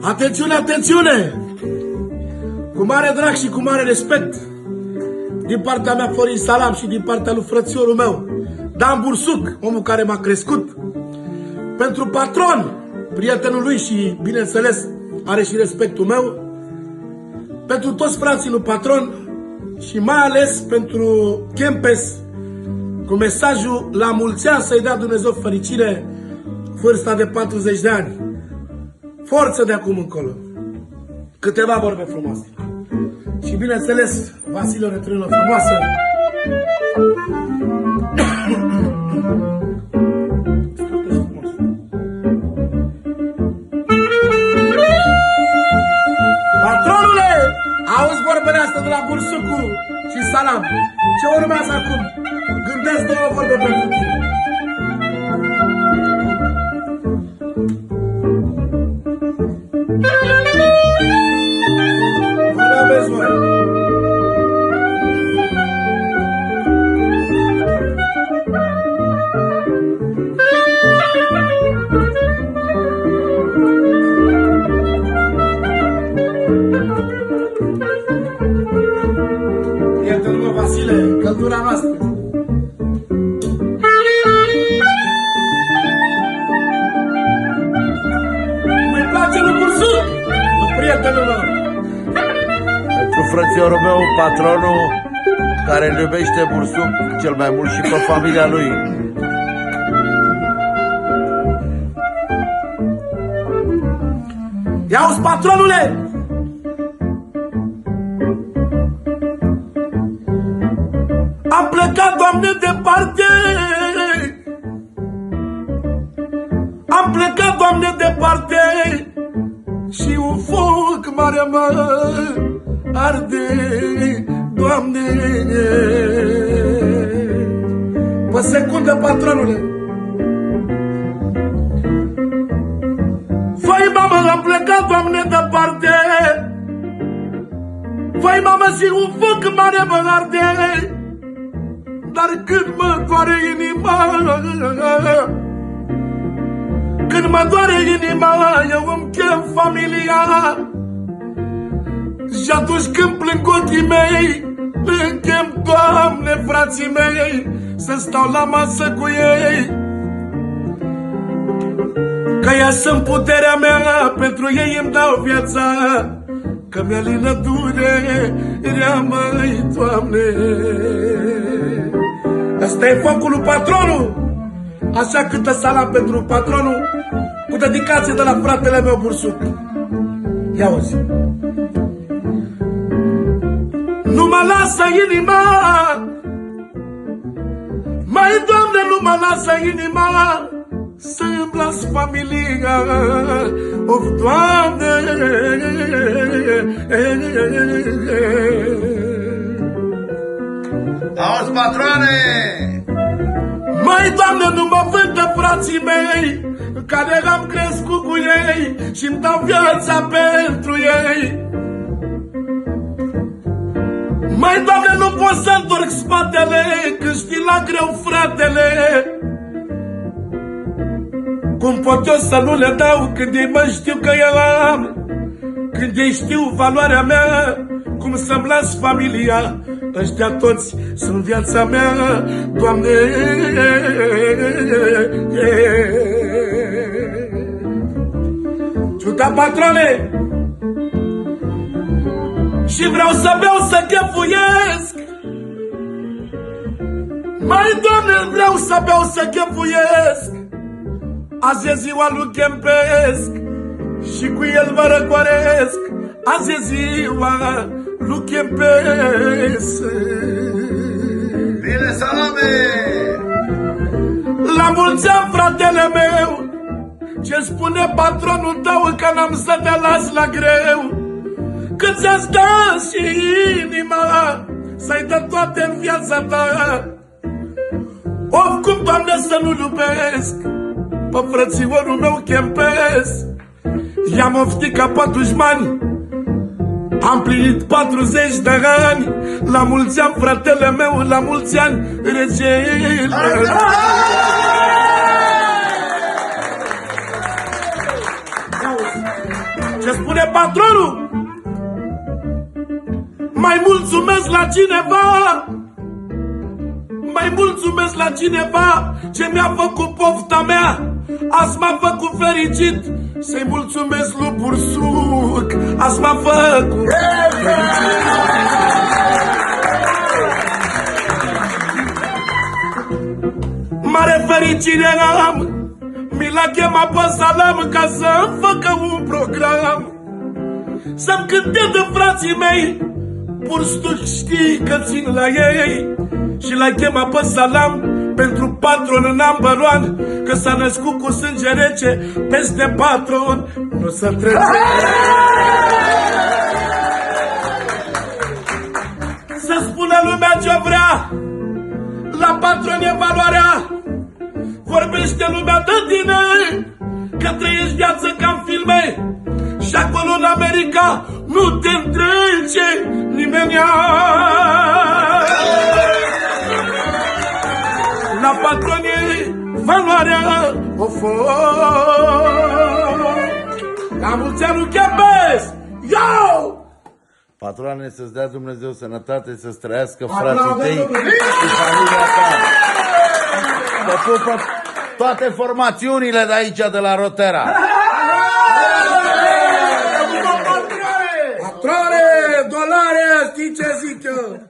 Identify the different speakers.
Speaker 1: Atențiune, atențiune! Cu mare drag și cu mare respect, din partea mea Florin Salam și din partea lui frățiorul meu, Dan Bursuc, omul care m-a crescut, pentru patron, prietenul lui și, bineînțeles, are și respectul meu, pentru toți frații lui patron și mai ales pentru Kempes, cu mesajul la mulți ani să-i dea Dumnezeu fericire, vârsta de 40 de ani. Forță de acum încolo. Câteva vorbe frumoase. Și bineînțeles, Vasile, o retrână frumoasă. Patronule, auzi vorbele astea de la Bursucu și Salam. Ce urmează acum? Gândesc două vorbe pentru tine. Prietenul meu, Vasile, căldura noastră. Îmi place lui Bursuc, prietenul meu.
Speaker 2: Pentru frățiorul meu, patronul, care îl iubește Bursuc cel mai mult și pe familia lui.
Speaker 1: Ia-uzi, patronule! Am plecat, Doamne, departe. Am plecat, Doamne, departe. Și un foc mare mă arde, Doamne. Pe secundă, patronule. Vai, mamă, am plecat, Doamne, departe. Vai, mamă, și un foc mare mă arde. Dar când mă doare inima, când mă doare inima, eu îmi chem familia. Și atunci când plâng ochii mei, îmi chem, Doamne, frații mei, să stau la masă cu ei. Că ea sunt puterea mea, pentru ei îmi dau viața, că mi-a lină durerea, măi, Doamne. Ăsta e focul lui patronul. Așa cântă Salam pentru patronul, cu dedicație de la fratele meu Bursuc. Ia uzi. Nu mă lasă inima, mai, Doamne, nu mă lasă inima, să-mi las familia. Of, Doamne.
Speaker 2: Auzi, patroane!
Speaker 1: Mai, Doamne, nu mă vândă frații mei, care am crescut cu ei și-mi dau viața pentru ei. Mai, Doamne, nu pot să întorc spatele, că știi la greu, fratele. Cum pot eu să nu le dau când ei mă știu că eu am, când ei știu valoarea mea, cum să-mi las familia. Ăștia toți sunt viața mea, Doamne. Ciuda, patrone, și vreau să beau, să chefuiesc. Mai, Doamne, vreau să beau, să chefuiesc. Azi e ziua lui Kempes și cu el vă răcoresc. Azi e ziua lui Kempes.
Speaker 2: Bine, Salame!
Speaker 1: La mulți ani, fratele meu, ce spune patronul tău, că n-am să te las la greu. Că ți-a stat și inima să-i dă toate în viața ta. Of, cum, Doamne, să nu iubesc pe frățiorul meu Kempes. I-am oftit ca pe dușmani, am plinit 40 de ani. La mulți ani, fratele meu, la mulți ani, regele. Ce spune patronul? Mai mulțumesc la cineva, mai mulțumesc la cineva ce mi-a făcut pofta mea, azi m-a făcut fericit. Să-i mulțumesc lui Bursuc, azi m-a făcut fericit. Mare fericire am, mi l-a chemat pe Salam ca să-mi facă un program, să-mi cânte de frații mei. Bursuc știi că țin la ei și l-a chemat pe Salam pentru patron number one, că s-a născut cu sânge rece, peste patron nu se trece. Să spună lumea ce vrea, la patron e valoarea. Vorbește lumea de tine, că trăiești viață ca în filme, și acolo în America nu te întrece nimeni. La patron e valoarea. La mulți ani lui Chepes! Yo!
Speaker 2: Patroane, să-ți dea Dumnezeu sănătate, să-ți trăiască frații tăi și familia ta. Să pupă toate formațiunile de aici, de la Rotera.
Speaker 1: Patroane, dolare, știi ce zic eu?